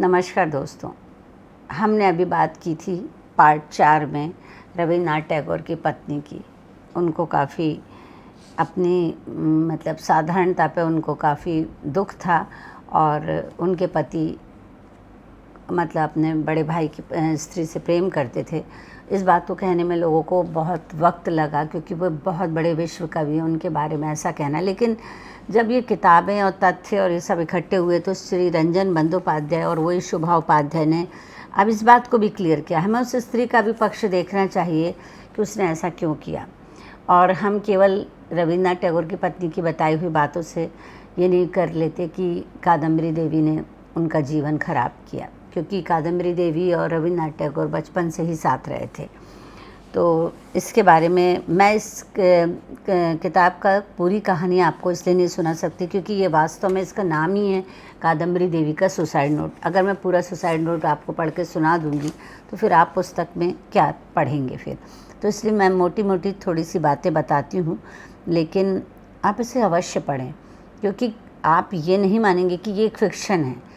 नमस्कार दोस्तों। हमने अभी बात की थी पार्ट 4 में रविन्द्रनाथ टैगोर की पत्नी की। उनको काफ़ी अपनी मतलब साधारणता पे उनको काफ़ी दुख था और उनके पति मतलब अपने बड़े भाई की स्त्री से प्रेम करते थे। इस बात को कहने में लोगों को बहुत वक्त लगा क्योंकि वो बहुत बड़े विश्व कवि हैं, उनके बारे में ऐसा कहना। लेकिन जब ये किताबें और तथ्य और ये सब इकट्ठे हुए तो श्री रंजन बंदोपाध्याय और वही शुभा उपाध्याय ने अब इस बात को भी क्लियर किया। हमें उस स्त्री का भी पक्ष देखना चाहिए कि उसने ऐसा क्यों किया, और हम केवल रविन्द्रनाथ टैगोर की पत्नी की बताई हुई बातों से ये नहीं कर लेते कि कादम्बरी देवी ने उनका जीवन खराब किया, क्योंकि कादम्बरी देवी और रविन्द्रनाथ टैगोर बचपन से ही साथ रहे थे। तो इसके बारे में मैं इस किताब का पूरी कहानी आपको इसलिए नहीं सुना सकती क्योंकि ये वास्तव में इसका नाम ही है कादम्बरी देवी का सुसाइड नोट। अगर मैं पूरा सुसाइड नोट आपको पढ़ के सुना दूंगी तो फिर आप पुस्तक में क्या पढ़ेंगे फिर। तो इसलिए मैं मोटी मोटी थोड़ी सी बातें बताती हूँ, लेकिन आप इसे अवश्य पढ़ें क्योंकि आप ये नहीं मानेंगे कि ये एक फिक्शन है।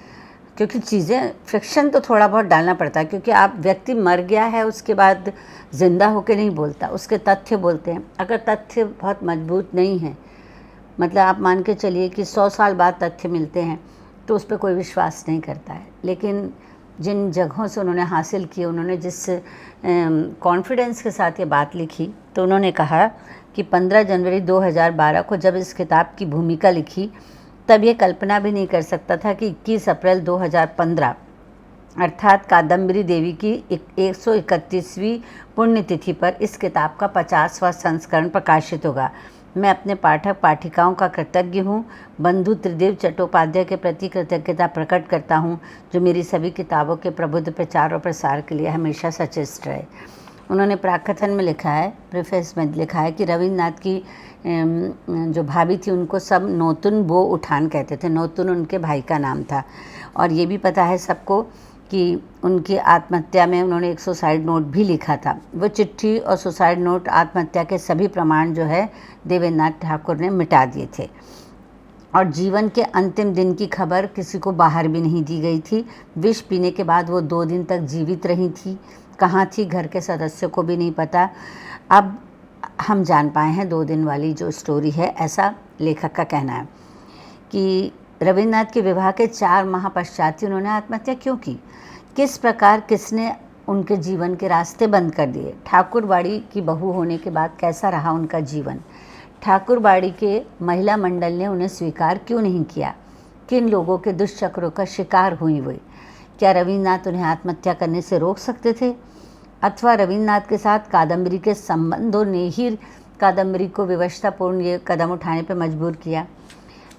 क्योंकि चीज़ें फिक्शन तो थोड़ा बहुत डालना पड़ता है, क्योंकि आप व्यक्ति मर गया है उसके बाद ज़िंदा होकर नहीं बोलता, उसके तथ्य बोलते हैं। अगर तथ्य बहुत मजबूत नहीं है, मतलब आप मान के चलिए कि 100 साल बाद तथ्य मिलते हैं तो उस पर कोई विश्वास नहीं करता है। लेकिन जिन जगहों से उन्होंने हासिल किए, उन्होंने जिस कॉन्फिडेंस के साथ ये बात लिखी, तो उन्होंने कहा कि 15 जनवरी 2012 को जब इस किताब की भूमिका लिखी तब ये कल्पना भी नहीं कर सकता था कि 21 अप्रैल 2015 अर्थात कादम्बरी देवी की 131वीं पुण्यतिथि पर इस किताब का 50वां संस्करण प्रकाशित होगा। मैं अपने पाठक पाठिकाओं का कृतज्ञ हूँ। बंधु त्रिदेव चट्टोपाध्याय के प्रति कृतज्ञता प्रकट करता हूँ जो मेरी सभी किताबों के प्रबुद्ध प्रचार और प्रसार के लिए हमेशा सचेष्ट रहे। उन्होंने प्राकथन में लिखा है, प्रीफेस में लिखा है कि रविन्द्रनाथ की जो भाभी थी उनको सब नोतुन बो उठान कहते थे। नोतुन उनके भाई का नाम था। और ये भी पता है सबको कि उनकी आत्महत्या में उन्होंने एक सुसाइड नोट भी लिखा था। वो चिट्ठी और सुसाइड नोट आत्महत्या के सभी प्रमाण जो है देवेंद्रनाथ ठाकुर ने मिटा दिए थे, और जीवन के अंतिम दिन की खबर किसी को बाहर भी नहीं दी गई थी। विष पीने के बाद वो 2 दिन तक जीवित रही थी। कहाँ थी घर के सदस्यों को भी नहीं पता। अब हम जान पाए हैं 2 दिन वाली जो स्टोरी है, ऐसा लेखक का कहना है कि रविन्द्रनाथ के विवाह के 4 माह पश्चात ही उन्होंने आत्महत्या क्यों की, किस प्रकार किसने उनके जीवन के रास्ते बंद कर दिए। ठाकुरबाड़ी की बहू होने के बाद कैसा रहा उनका जीवन, ठाकुरबाड़ी के महिला मंडल ने उन्हें स्वीकार क्यों नहीं किया, किन लोगों के दुष्चक्रों का शिकार हुई हुई। क्या रविन्द्रनाथ उन्हें आत्महत्या करने से रोक सकते थे, अथवा रविन्द्रनाथ के साथ कादम्बरी के संबंधों ने ही कादम्बरी को विवशतापूर्ण ये कदम उठाने पर मजबूर किया।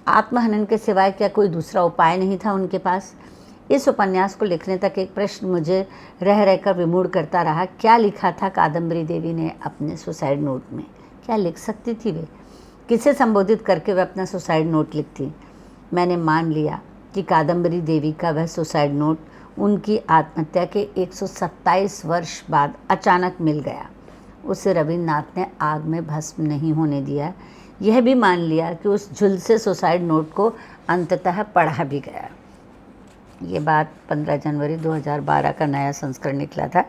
आत्महनन के सिवाय क्या कोई दूसरा उपाय नहीं था उनके पास। इस उपन्यास को लिखने तक एक प्रश्न मुझे रह रहकर विमूढ़ करता रहा, क्या लिखा था कादम्बरी देवी ने अपने सुसाइड नोट में। क्या लिख सकती थी वे, किसे संबोधित करके वे अपना सुसाइड नोट लिखती। मैंने मान लिया कि कादम्बरी देवी का वह सुसाइड नोट उनकी आत्महत्या के 127 वर्ष बाद अचानक मिल गया। उसे रविन्द्रनाथ ने आग में भस्म नहीं होने दिया। यह भी मान लिया कि उस झुलसे सुसाइड नोट को अंततः पढ़ा भी गया। ये बात 15 जनवरी 2012 का नया संस्करण निकला था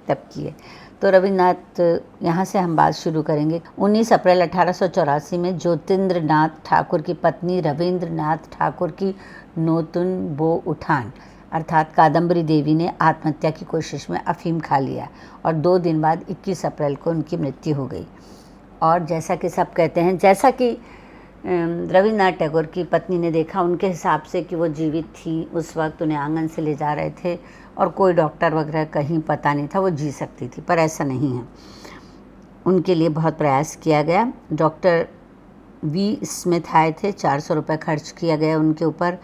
तब की है। तो रविन्द्रनाथ, यहाँ से हम बात शुरू करेंगे। 19 अप्रैल 1884 में ज्योतिन्द्रनाथ ठाकुर की पत्नी रविन्द्रनाथ ठाकुर की नोतुन बो उठान अर्थात कादम्बरी देवी ने आत्महत्या की कोशिश में अफीम खा लिया और 2 दिन बाद 21 अप्रैल को उनकी मृत्यु हो गई। और जैसा कि सब कहते हैं, जैसा कि रविन्द्रनाथ टैगोर की पत्नी ने देखा, उनके हिसाब से कि वो जीवित थी उस वक्त, उन्हें आंगन से ले जा रहे थे और कोई डॉक्टर वगैरह कहीं पता नहीं था, वो जी सकती थी, पर ऐसा नहीं है। उनके लिए बहुत प्रयास किया गया। डॉक्टर वी स्मिथ आए थे, 400 रुपये खर्च किया गया उनके ऊपर।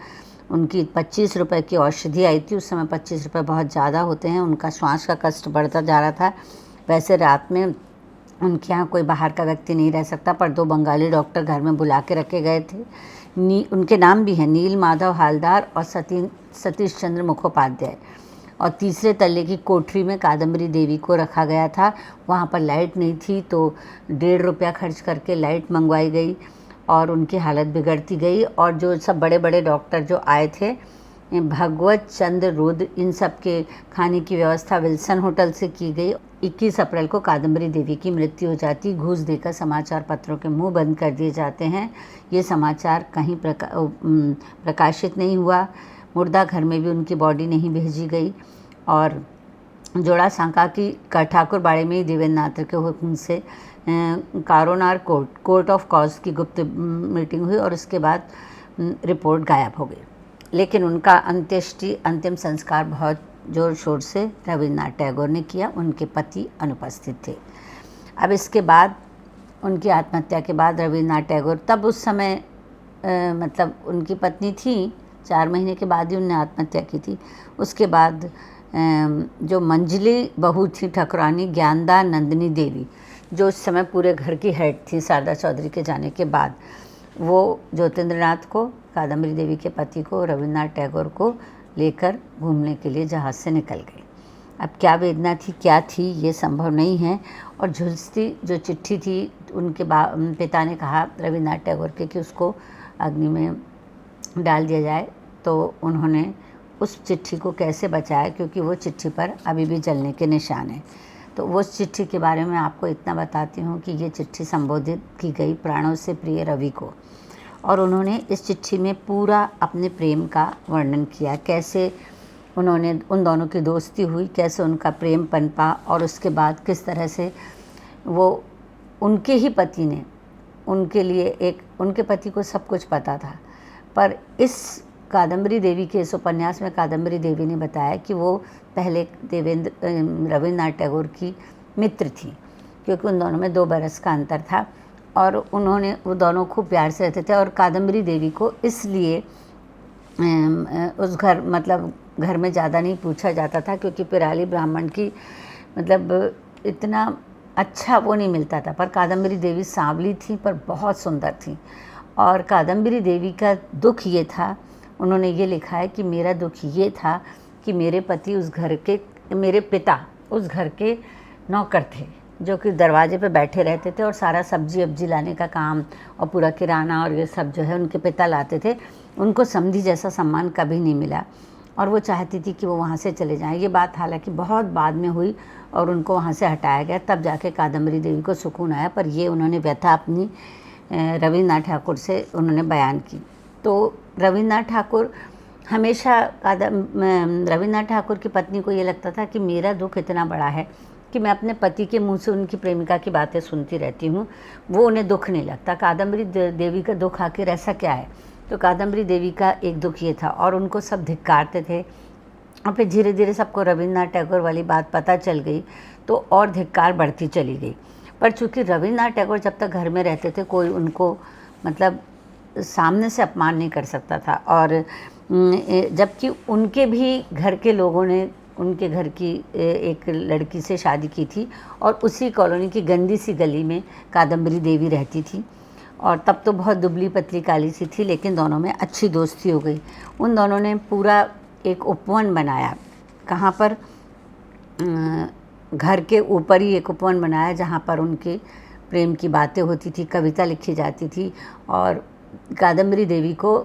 उनकी 25 रुपये की औषधि आई थी। उस समय 25 रुपये बहुत ज़्यादा होते हैं। उनका श्वास का कष्ट बढ़ता जा रहा था। वैसे रात में उनके यहाँ कोई बाहर का व्यक्ति नहीं रह सकता, पर 2 बंगाली डॉक्टर घर में बुला के रखे गए थे। उनके नाम भी हैं, नील माधव हालदार और सतीश चंद्र मुखोपाध्याय। और तीसरे तल्ले की कोठरी में कादम्बरी देवी को रखा गया था। वहाँ पर लाइट नहीं थी तो 1.5 रुपया खर्च करके लाइट मंगवाई गई और उनकी हालत बिगड़ती गई। और जो सब बड़े बड़े डॉक्टर जो आए थे भगवत चंद्र रुद्र, इन सब के खाने की व्यवस्था विल्सन होटल से की गई। 21 अप्रैल को कादम्बरी देवी की मृत्यु हो जाती। घूस देकर समाचार पत्रों के मुंह बंद कर दिए जाते हैं। ये समाचार कहीं प्रकाशित नहीं हुआ। मुर्दा घर में भी उनकी बॉडी नहीं भेजी गई। और जोड़ा सांका की ठाकुर बाड़े में ही देवेंद्र नाथ के हुक्म से कारोनार कोर्ट ऑफ कॉज की गुप्त मीटिंग हुई और उसके बाद रिपोर्ट गायब हो गई। लेकिन उनका अंतिम संस्कार बहुत जोर शोर से रविन्द्रनाथ टैगोर ने किया। उनके पति अनुपस्थित थे। अब इसके बाद उनकी आत्महत्या के बाद रविन्द्रनाथ टैगोर, तब उस समय मतलब उनकी पत्नी थी, 4 महीने के बाद ही उन्होंने आत्महत्या की थी। उसके बाद जो मंजली बहू थी ठाकुरानी ज्ञानदा नंदिनी देवी, जो उस समय पूरे घर की हेड थी शारदा चौधरी के जाने के बाद, वो ज्योतिन्द्रनाथ को, कादम्बरी देवी के पति को, रविन्द्रनाथ टैगोर को लेकर घूमने के लिए जहाज़ से निकल गई। अब क्या वेदना थी, क्या थी, ये संभव नहीं है। और झुलसती जो चिट्ठी थी, उनके पिता ने कहा रविन्द्रनाथ टैगोर के कि उसको अग्नि में डाल दिया जाए। तो उन्होंने उस चिट्ठी को कैसे बचाया, क्योंकि वो चिट्ठी पर अभी भी जलने के निशान हैं। तो वो चिट्ठी के बारे में आपको इतना बताती हूँ कि ये चिट्ठी संबोधित की गई प्राणों से प्रिय रवि को, और उन्होंने इस चिट्ठी में पूरा अपने प्रेम का वर्णन किया, कैसे उन्होंने उन दोनों की दोस्ती हुई, कैसे उनका प्रेम पनपा, और उसके बाद किस तरह से वो उनके ही पति ने उनके लिए उनके पति को सब कुछ पता था, पर इस कादम्बरी देवी के इस उपन्यास में कादम्बरी देवी ने बताया कि वो पहले रविन्द्रनाथ टैगोर की मित्र थी, क्योंकि उन दोनों में 2 बरस का अंतर था, और वो दोनों खूब प्यार से रहते थे। और कादम्बरी देवी को इसलिए उस घर में ज़्यादा नहीं पूछा जाता था, क्योंकि पिराली ब्राह्मण की मतलब इतना अच्छा वो नहीं मिलता था। पर कादम्बरी देवी सांवली थी पर बहुत सुंदर थी। और कादम्बरी देवी का दुख ये था, उन्होंने ये लिखा है कि मेरा दुख ये था कि मेरे पिता उस घर के नौकर थे, जो कि दरवाजे पे बैठे रहते थे और सारा सब्जी अब्जी लाने का काम और पूरा किराना और ये सब जो है उनके पिता लाते थे। उनको समधी जैसा सम्मान कभी नहीं मिला, और वो चाहती थी कि वो वहाँ से चले जाएं। ये बात हालांकि बहुत बाद में हुई और उनको वहाँ से हटाया गया, तब जाके कादम्बरी देवी को सुकून आया। पर ये उन्होंने व्यथा अपनी रविन्द्रनाथ ठाकुर से उन्होंने बयान की। तो रविन्द्रनाथ ठाकुर हमेशा रविन्द्रनाथ ठाकुर की पत्नी को ये लगता था कि मेरा दुख इतना बड़ा है कि मैं अपने पति के मुंह से उनकी प्रेमिका की बातें सुनती रहती हूँ, वो उन्हें दुख नहीं लगता। कादम्बरी देवी का दुख आखिर ऐसा क्या है? तो कादम्बरी देवी का एक दुख ये था, और उनको सब धिक्कारते थे। और फिर धीरे धीरे सबको रविन्द्रनाथ टैगोर वाली बात पता चल गई, तो और धिक्कार बढ़ती चली गई। पर चूँकि रविन्द्रनाथ टैगोर जब तक घर में रहते थे, कोई उनको मतलब सामने से अपमान नहीं कर सकता था। और जबकि उनके भी घर के लोगों ने उनके घर की एक लड़की से शादी की थी, और उसी कॉलोनी की गंदी सी गली में कादम्बरी देवी रहती थी। और तब तो बहुत दुबली पतली काली सी थी, लेकिन दोनों में अच्छी दोस्ती हो गई। उन दोनों ने पूरा एक उपवन बनाया, कहाँ पर घर के ऊपर ही एक उपवन बनाया, जहाँ पर उनके प्रेम की बातें होती थी, कविता लिखी जाती थी। और कादम्बरी देवी को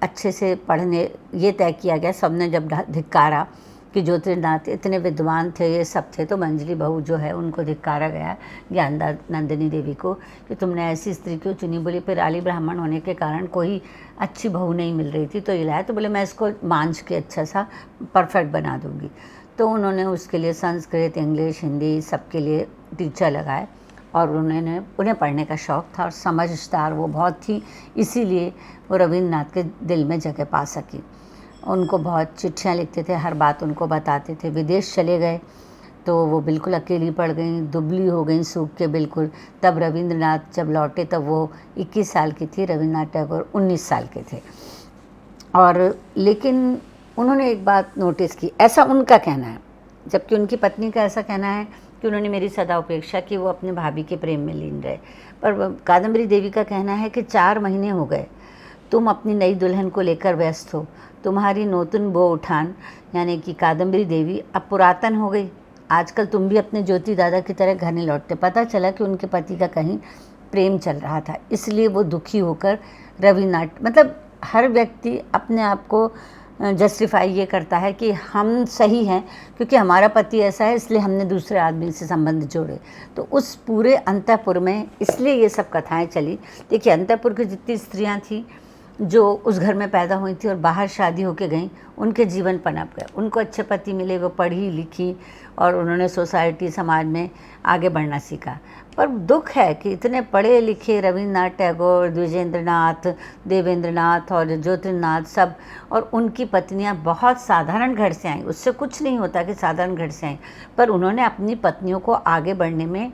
अच्छे से पढ़ने ये तय किया गया, सबने जब धिक्कारा कि ज्योतिर्नाथ इतने विद्वान थे, ये सब थे, तो मंजली बहू जो है उनको धिक्कारा गया ज्ञानदा नंदिनी देवी को कि तुमने ऐसी स्त्री क्यों चुनी। बोली पिराली ब्राह्मण होने के कारण कोई अच्छी बहू नहीं मिल रही थी, तो ये लाया। तो बोले मैं इसको मांझ के अच्छा सा परफेक्ट बना दूँगी। तो उन्होंने उसके लिए संस्कृत, इंग्लिश, हिंदी सबके लिए टीचर लगाए, और उन्हें पढ़ने का शौक़ था और समझदार वो बहुत थी, इसीलिए वो रविन्द्रनाथ के दिल में जगह पा सकी। उनको बहुत चिट्ठियाँ लिखते थे, हर बात उनको बताते थे। विदेश चले गए तो वो बिल्कुल अकेली पड़ गई, दुबली हो गई, सूख के बिल्कुल। तब रविन्द्रनाथ जब लौटे तब वो 21 साल की थी, रविन्द्रनाथ टैगोर 19 साल के थे। और लेकिन उन्होंने एक बात नोटिस की, ऐसा उनका कहना है, जबकि उनकी पत्नी का ऐसा कहना है कि उन्होंने मेरी सदा उपेक्षा की, वो अपने भाभी के प्रेम में लीन रहे। पर कादम्बरी देवी का कहना है कि 4 महीने हो गए, तुम अपनी नई दुल्हन को लेकर व्यस्त हो, तुम्हारी नूतन बो उठान यानी कि कादम्बरी देवी अब पुरातन हो गई। आजकल तुम भी अपने ज्योति दादा की तरह घर नहीं लौटते। पता चला कि उनके पति का कहीं प्रेम चल रहा था, इसलिए वो दुखी होकर रविन्द्रनाथ, मतलब हर व्यक्ति अपने आप को जस्टिफाई ये करता है कि हम सही हैं क्योंकि हमारा पति ऐसा है इसलिए हमने दूसरे आदमी से संबंध जोड़े। तो उस पूरे अंतःपुर में इसलिए ये सब कथाएं चली। देखिए, अंतःपुर की जितनी स्त्रियां थी जो उस घर में पैदा हुई थी और बाहर शादी होके गईं, उनके जीवन पनप गए, उनको अच्छे पति मिले, वो पढ़ी लिखी और उन्होंने सोसाइटी समाज में आगे बढ़ना सीखा। पर दुख है कि इतने पढ़े लिखे रविन्द्रनाथ टैगोर, द्विजेंद्रनाथ, देवेंद्रनाथ और ज्योतिर्नाथ सब, और उनकी पत्नियां बहुत साधारण घर से आईं। उससे कुछ नहीं होता कि साधारण घर से आईं, पर उन्होंने अपनी पत्नियों को आगे बढ़ने में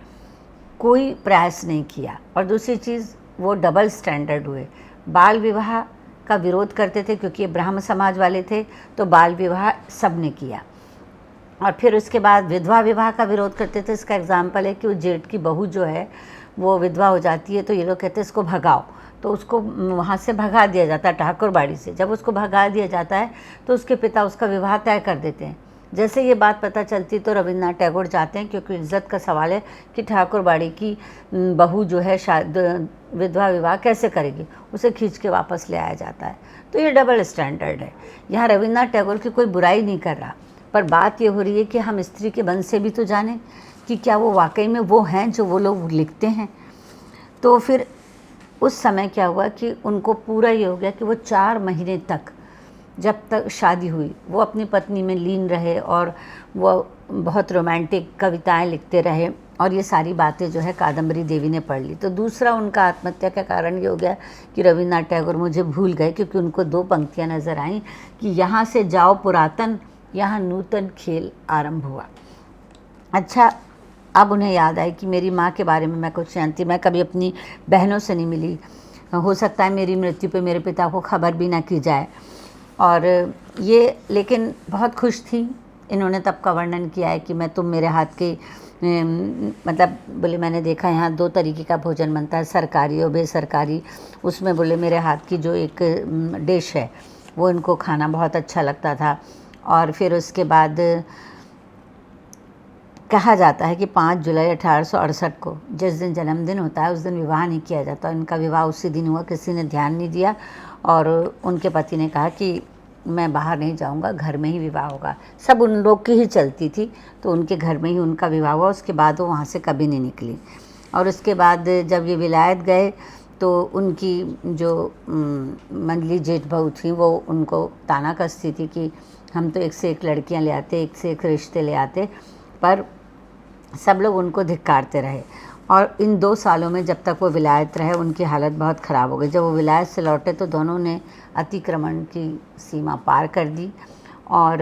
कोई प्रयास नहीं किया। और दूसरी चीज़, वो डबल स्टैंडर्ड हुए। बाल विवाह का विरोध करते थे क्योंकि ये ब्राह्मण समाज वाले थे, तो बाल विवाह सब ने किया। और फिर उसके बाद विधवा विवाह का विरोध करते थे। इसका एग्जाम्पल है कि वो जेठ की बहू जो है वो विधवा हो जाती है, तो ये लोग कहते हैं इसको भगाओ, तो उसको वहाँ से भगा दिया जाता है ठाकुरबाड़ी से। जब उसको भगा दिया जाता है तो उसके पिता उसका विवाह तय कर देते हैं। जैसे ये बात पता चलती तो रविन्द्रनाथ टैगोर जाते हैं, क्योंकि इज्जत का सवाल है कि ठाकुरबाड़ी की बहू जो है विधवा विवाह कैसे करेगी, उसे खींच के वापस ले आया जाता है। तो ये डबल स्टैंडर्ड है। यहाँ रविन्द्रनाथ टैगोर की कोई बुराई नहीं कर रहा, पर बात ये हो रही है कि हम स्त्री के मन से भी तो जानें कि क्या वो वाकई में वो हैं जो वो लोग लिखते हैं। तो फिर उस समय क्या हुआ कि उनको पूरा ये हो गया कि वो 4 महीने तक, जब तक शादी हुई, वो अपनी पत्नी में लीन रहे और वो बहुत रोमांटिक कविताएं लिखते रहे। और ये सारी बातें जो है कादम्बरी देवी ने पढ़ ली। तो दूसरा उनका आत्महत्या का कारण ये हो गया कि रविन्द्रनाथ टैगोर मुझे भूल गए, क्योंकि उनको 2 पंक्तियां नज़र आईं कि यहाँ से जाओ पुरातन, यहाँ नूतन खेल आरंभ हुआ। अच्छा, अब उन्हें याद आई कि मेरी माँ के बारे में मैं कुछ जानती, मैं कभी अपनी बहनों से नहीं मिली, हो सकता है मेरी मृत्यु पे मेरे पिता को खबर भी ना की जाए। और ये लेकिन बहुत खुश थी। इन्होंने तब का वर्णन किया है कि मैं तुम मेरे हाथ के मतलब बोले मैंने देखा यहाँ 2 तरीके का भोजन बनता है, सरकारी और बेसरकारी। उसमें बोले मेरे हाथ की जो एक डिश है वो इनको खाना बहुत अच्छा लगता था। और फिर उसके बाद कहा जाता है कि 5 जुलाई 1868 को जिस दिन जन्मदिन होता है उस दिन विवाह नहीं किया जाता। इनका विवाह उसी दिन हुआ, किसी ने ध्यान नहीं दिया और उनके पति ने कहा कि मैं बाहर नहीं जाऊंगा, घर में ही विवाह होगा। सब उन लोग की ही चलती थी, तो उनके घर में ही उनका विवाह हुआ। उसके बाद वो वहाँ से कभी नहीं निकली। और उसके बाद जब ये विलायत गए तो उनकी जो मंडली जेठ बहू थी वो उनको ताना कसती थी कि हम तो एक से एक लड़कियां ले आते, एक से एक रिश्ते ले आते, पर सब लोग उनको धिक्कारते रहे। और इन 2 सालों में जब तक वो विलायत रहे उनकी हालत बहुत ख़राब हो गई। जब वो विलायत से लौटे तो दोनों ने अतिक्रमण की सीमा पार कर दी और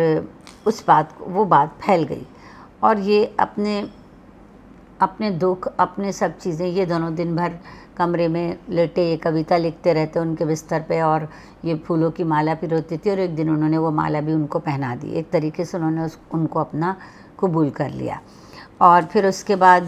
वो बात फैल गई। और ये अपने दुख, अपने सब चीज़ें, ये दोनों दिन भर कमरे में लेटे ये कविता लिखते रहते उनके बिस्तर पे, और ये फूलों की माला पिरोती थी। और एक दिन उन्होंने वो माला भी उनको पहना दी। एक तरीके से उन्होंने उनको अपना कबूल कर लिया। और फिर उसके बाद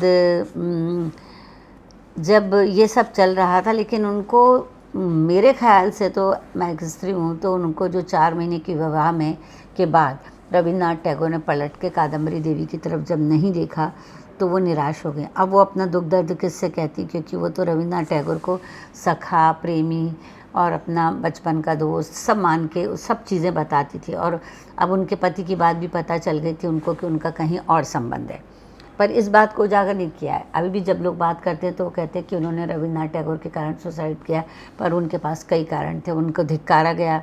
जब ये सब चल रहा था, लेकिन उनको मेरे ख्याल से, तो मैं एक स्त्री हूँ, तो उनको जो 4 महीने की विवाह में के बाद रविन्द्रनाथ टैगोर ने पलट के कादम्बरी देवी की तरफ जब नहीं देखा तो वो निराश हो गए। अब वो अपना दुख दर्द किससे कहती, क्योंकि वो तो रविन्द्रनाथ टैगोर को सखा, प्रेमी और अपना बचपन का दोस्त सब मान के सब चीज़ें बताती थी। और अब उनके पति की बात भी पता चल गई थी उनको कि उनका कहीं और संबंध है, पर इस बात को उजागर नहीं किया है। अभी भी जब लोग बात करते हैं तो वो कहते हैं कि उन्होंने रविन्द्रनाथ टैगोर के कारण सुसाइड किया, पर उनके पास कई कारण थे। उनको धिक्कारा गया,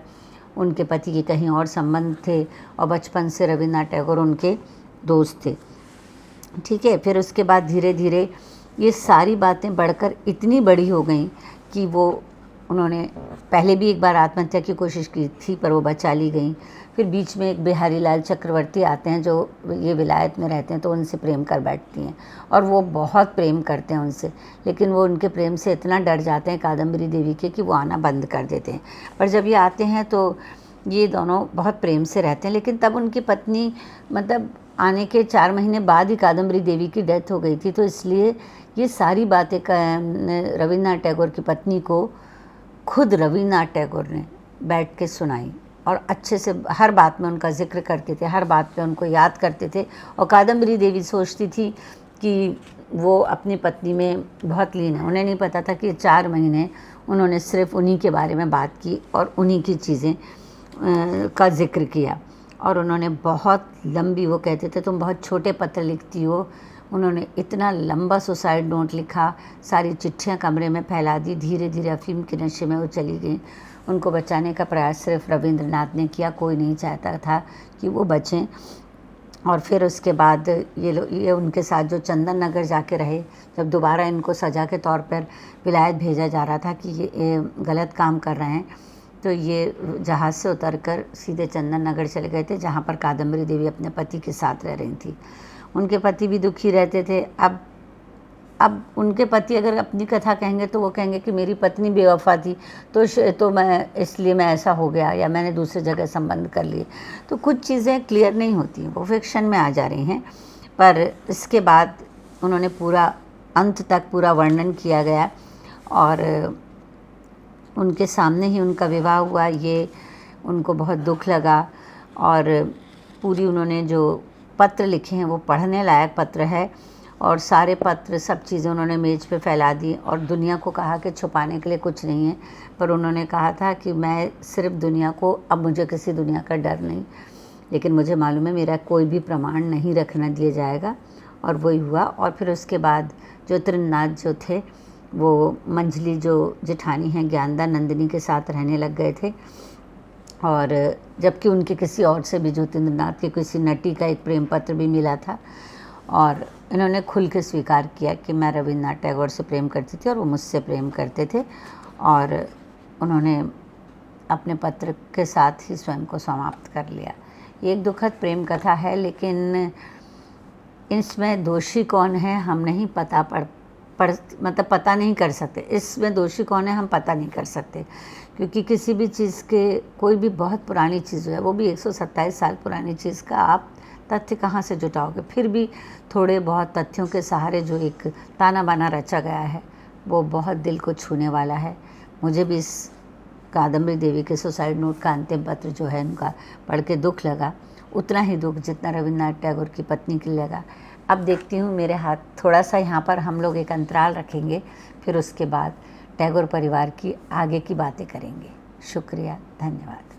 उनके पति के कहीं और संबंध थे, और बचपन से रविन्द्रनाथ टैगोर उनके दोस्त थे। ठीक है, फिर उसके बाद धीरे धीरे ये सारी बातें बढ़कर इतनी बड़ी हो गई कि उन्होंने पहले भी एक बार आत्महत्या की कोशिश की थी, पर वो बचा ली गई। फिर बीच में एक बिहारी लाल चक्रवर्ती आते हैं जो ये विलायत में रहते हैं, तो उनसे प्रेम कर बैठती हैं और वो बहुत प्रेम करते हैं उनसे, लेकिन वो उनके प्रेम से इतना डर जाते हैं कादम्बरी देवी के कि वो आना बंद कर देते हैं। पर जब ये आते हैं तो ये दोनों बहुत प्रेम से रहते हैं। लेकिन तब उनकी पत्नी, मतलब आने के 4 महीने बाद ही कादम्बरी देवी की डेथ हो गई थी, तो इसलिए ये सारी बातें रविन्द्रनाथ टैगोर की पत्नी को खुद रविन्द्रनाथ टैगोर ने बैठ के सुनाई, और अच्छे से हर बात में उनका जिक्र करते थे, हर बात पे उनको याद करते थे। और कादम्बरी देवी सोचती थी कि वो अपनी पत्नी में बहुत लीन है। उन्हें नहीं पता था कि 4 महीने उन्होंने सिर्फ उन्हीं के बारे में बात की और उन्हीं की चीज़ें का जिक्र किया और उन्होंने बहुत लंबी, वो कहते थे तुम बहुत छोटे पत्र लिखती हो, उन्होंने इतना लंबा सुसाइड नोट लिखा, सारी चिट्ठियाँ कमरे में फैला दी। धीरे धीरे अफीम के नशे में वो चली गई। उनको बचाने का प्रयास सिर्फ रविंद्रनाथ ने किया, कोई नहीं चाहता था कि वो बचें। और फिर उसके बाद ये उनके साथ जो चंदन नगर जाके रहे, जब दोबारा इनको सज़ा के तौर पर विलायत भेजा जा रहा था कि ये गलत काम कर रहे हैं, तो ये जहाज़ से उतरकर सीधे चंदन नगर चले गए थे, जहाँ पर कादम्बरी देवी अपने पति के साथ रह रही थी। उनके पति भी दुखी रहते थे। अब उनके पति अगर अपनी कथा कहेंगे तो वो कहेंगे कि मेरी पत्नी बेवफा थी, तो मैं इसलिए मैं ऐसा हो गया, या मैंने दूसरी जगह संबंध कर लिए। तो कुछ चीज़ें क्लियर नहीं होती, वो फिक्शन में आ जा रही हैं। पर इसके बाद उन्होंने पूरा अंत तक पूरा वर्णन किया गया और उनके सामने ही उनका विवाह हुआ। ये उनको बहुत दुख लगा और पूरी उन्होंने जो पत्र लिखे हैं वो पढ़ने लायक पत्र है। और सारे पत्र, सब चीज़ें उन्होंने मेज़ पे फैला दी और दुनिया को कहा कि छुपाने के लिए कुछ नहीं है। पर उन्होंने कहा था कि मैं सिर्फ दुनिया को, अब मुझे किसी दुनिया का डर नहीं, लेकिन मुझे मालूम है मेरा कोई भी प्रमाण नहीं रखना दिया जाएगा। और वही हुआ। और फिर उसके बाद ज्योतिर्नाथ जो थे वो मंजली जो जेठानी हैं ज्ञानदा नंदिनी के साथ रहने लग गए थे। और जबकि उनके किसी और से भी, ज्योतिर्नाथ के किसी नटी का एक प्रेम पत्र भी मिला था। और इन्होंने खुल के स्वीकार किया कि मैं रविन्द्रनाथ टैगोर से प्रेम करती थी और वो मुझसे प्रेम करते थे। और उन्होंने अपने पत्र के साथ ही स्वयं को समाप्त कर लिया। ये एक दुखद प्रेम कथा है, लेकिन इसमें दोषी कौन है हम नहीं मतलब पता नहीं कर सकते। इसमें दोषी कौन है हम पता नहीं कर सकते, क्योंकि किसी भी चीज़ के, कोई भी बहुत पुरानी चीज़ है, वो भी 127 साल पुरानी चीज़ का आप तथ्य कहाँ से जुटाओगे। फिर भी थोड़े बहुत तथ्यों के सहारे जो एक ताना बाना रचा गया है वो बहुत दिल को छूने वाला है। मुझे भी इस कादम्बरी देवी के सुसाइड नोट का अंतिम पत्र जो है उनका पढ़ के दुख लगा, उतना ही दुख जितना रविन्द्रनाथ टैगोर की पत्नी के लगा। अब देखती हूँ, मेरे हाथ थोड़ा सा यहाँ पर हम लोग एक अंतराल रखेंगे, फिर उसके बाद टैगोर परिवार की आगे की बातें करेंगे। शुक्रिया, धन्यवाद।